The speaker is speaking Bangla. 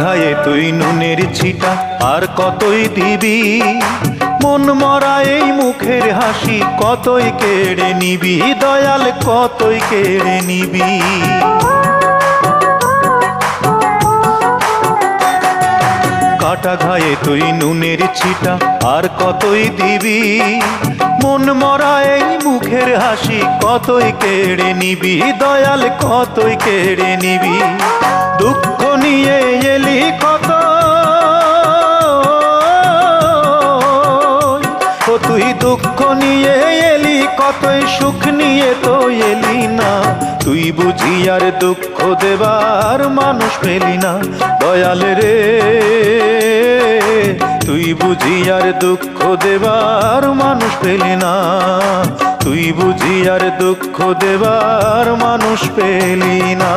ঘায়ে তুই নুনের ছিটা আর কতই দিবি, মন মরা এই মুখের হাসি কতই কেড়ে নিবি, দয়াল কতই কেড়ে নিবি। কাটা ঘায়ে তুই নুনের ছিটা আর কতই দিবি, মন মরা এই মুখের হাসি কতই কেড়ে নিবি, দয়াল কতই কেড়ে নিবি। দুঃখ নিয়ে এলি কত, ও তুই দুঃখ নিয়ে এলি কতই, সুখ নিয়ে তো এলি না। তুই বুঝি আর দুঃখ দেবার মানুষ পেলি না, দয়াল রে তুই বুঝি আর দুঃখ দেবার মানুষ পেলি না, তুই বুঝি আর দুঃখ দেবার মানুষ পেলি না।